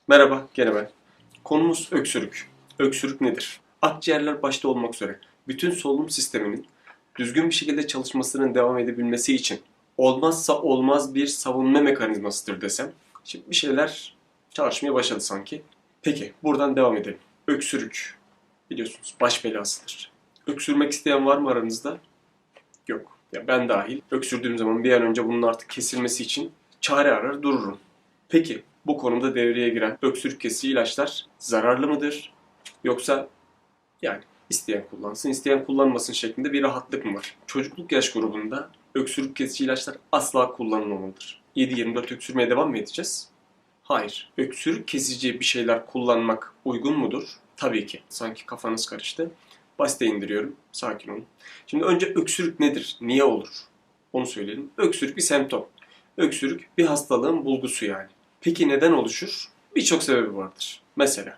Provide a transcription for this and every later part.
Merhaba, gene ben. Konumuz öksürük. Öksürük nedir? Akciğerler başta olmak üzere bütün solunum sisteminin düzgün bir şekilde çalışmasının devam edebilmesi için olmazsa olmaz bir savunma mekanizmasıdır desem. Şimdi bir şeyler çalışmaya başladı sanki. Peki, buradan devam edelim. Öksürük, biliyorsunuz baş belasıdır. Öksürmek isteyen var mı aranızda? Yok. Ya ben dahil. Öksürdüğüm zaman bir an önce bunun artık kesilmesi için çare arar dururum. Peki bu konumda devreye giren öksürük kesici ilaçlar zararlı mıdır? Yoksa yani isteyen kullansın, isteyen kullanmasın şeklinde bir rahatlık mı var? Çocukluk yaş grubunda öksürük kesici ilaçlar asla kullanılmamalıdır. 7-24 öksürmeye devam mı edeceğiz? Hayır. Öksürük kesici bir şeyler kullanmak uygun mudur? Tabii ki. Sanki kafanız karıştı. Basite indiriyorum. Sakin olun. Şimdi önce öksürük nedir? Niye olur? Onu söyleyelim. Öksürük bir semptom. Öksürük bir hastalığın bulgusu yani. Peki neden oluşur? Birçok sebebi vardır. Mesela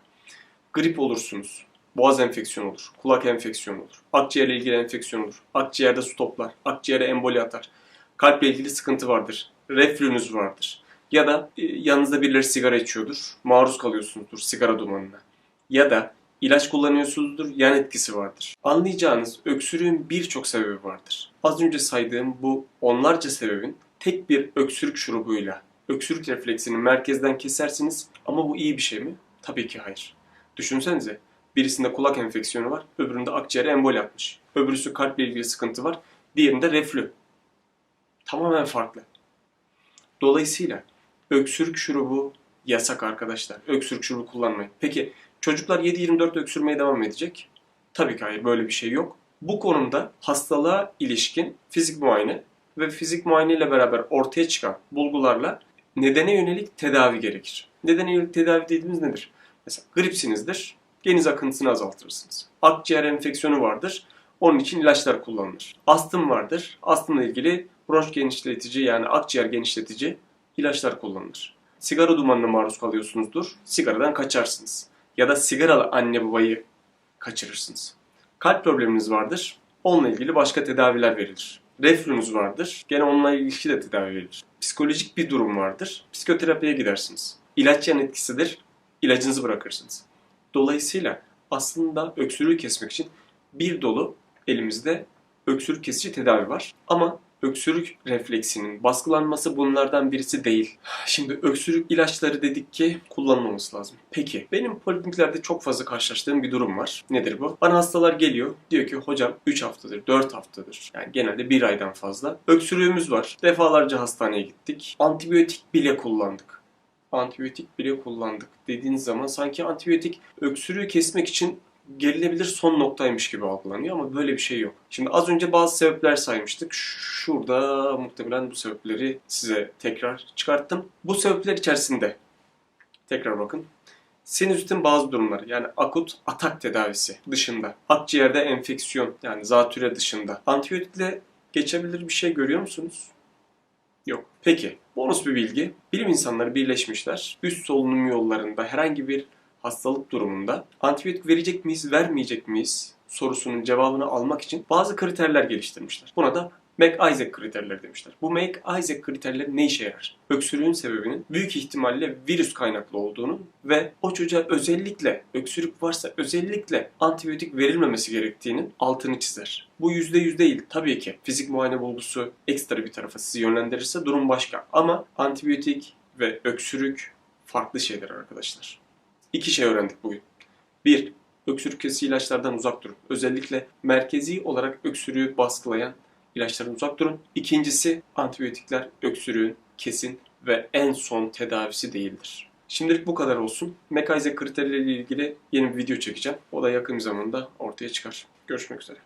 grip olursunuz. Boğaz enfeksiyonu olur. Kulak enfeksiyonu olur. Akciğerle ilgili enfeksiyon olur. Akciğerde su toplar. Akciğere emboli atar. Kalple ilgili sıkıntı vardır. Reflünüz vardır. Ya da yanınızda birileri sigara içiyordur. Maruz kalıyorsunuzdur sigara dumanına. Ya da ilaç kullanıyorsunuzdur. Yan etkisi vardır. Anlayacağınız öksürüğün birçok sebebi vardır. Az önce saydığım bu onlarca sebebin tek bir öksürük şurubuyla öksürük refleksini merkezden kesersiniz ama bu iyi bir şey mi? Tabii ki hayır. Düşünsenize birisinde kulak enfeksiyonu var, öbüründe akciğere emboli atmış. Öbürüsü kalple ilgili sıkıntı var, diğerinde reflü. Tamamen farklı. Dolayısıyla öksürük şurubu yasak arkadaşlar. Öksürük şurubu kullanmayın. Peki çocuklar 7-24 öksürmeye devam edecek? Tabii ki hayır, böyle bir şey yok. Bu konumda hastalığa ilişkin fizik muayene ve fizik muayene ile beraber ortaya çıkan bulgularla nedene yönelik tedavi gerekir. Nedene yönelik tedavi dediğimiz nedir? Mesela gripsinizdir, geniz akıntısını azaltırsınız. Akciğer enfeksiyonu vardır, onun için ilaçlar kullanılır. Astım vardır, astımla ilgili bronş genişletici yani akciğer genişletici ilaçlar kullanılır. Sigara dumanına maruz kalıyorsunuzdur, sigaradan kaçarsınız. Ya da sigaralı anne babayı kaçırırsınız. Kalp probleminiz vardır, onunla ilgili başka tedaviler verilir. Reflünüz vardır, gene onunla ilgili de tedavi verilir. Psikolojik bir durum vardır, psikoterapiye gidersiniz. İlaç yan etkisidir, ilacınızı bırakırsınız. Dolayısıyla aslında öksürüğü kesmek için bir dolu elimizde öksürük kesici tedavi var. Ama öksürük refleksinin baskılanması bunlardan birisi değil. Şimdi öksürük ilaçları dedik ki kullanılmaması lazım. Peki benim polikliniklerde çok fazla karşılaştığım bir durum var. Nedir bu? Bana hastalar geliyor. Diyor ki hocam 3 haftadır, 4 haftadır. Yani genelde 1 aydan fazla. Öksürüğümüz var. Defalarca hastaneye gittik. Antibiyotik bile kullandık. Antibiyotik bile kullandık dediğiniz zaman sanki antibiyotik öksürüğü kesmek için gelinebilir son noktaymış gibi algılanıyor ama böyle bir şey yok. Şimdi az önce bazı sebepler saymıştık. Şurada muhtemelen bu sebepleri size tekrar çıkarttım. Bu sebepler içerisinde tekrar bakın. Sinüzitin bazı durumları yani akut atak tedavisi dışında, akciğerde enfeksiyon yani zatüre dışında antibiyotikle geçebilir bir şey görüyor musunuz? Yok. Peki, bonus bir bilgi. Bilim insanları birleşmişler. Üst solunum yollarında herhangi bir hastalık durumunda antibiyotik verecek miyiz, vermeyecek miyiz sorusunun cevabını almak için bazı kriterler geliştirmişler. Buna da McIsaac kriterleri demişler. Bu McIsaac kriterleri ne işe yarar? Öksürüğün sebebinin büyük ihtimalle virüs kaynaklı olduğunu ve o çocuğa özellikle öksürük varsa özellikle antibiyotik verilmemesi gerektiğinin altını çizer. Bu %100 değil. Tabii ki fizik muayene bulgusu ekstra bir tarafa sizi yönlendirirse durum başka. Ama antibiyotik ve öksürük farklı şeyler arkadaşlar. 2 şey öğrendik bugün. 1. Öksürük kesici ilaçlardan uzak durun. Özellikle merkezi olarak öksürüğü baskılayan ilaçlardan uzak durun. İkincisi antibiyotikler öksürüğün kesin ve en son tedavisi değildir. Şimdilik bu kadar olsun. McIsaac kriterleriyle ilgili yeni bir video çekeceğim. O da yakın bir zamanda ortaya çıkar. Görüşmek üzere.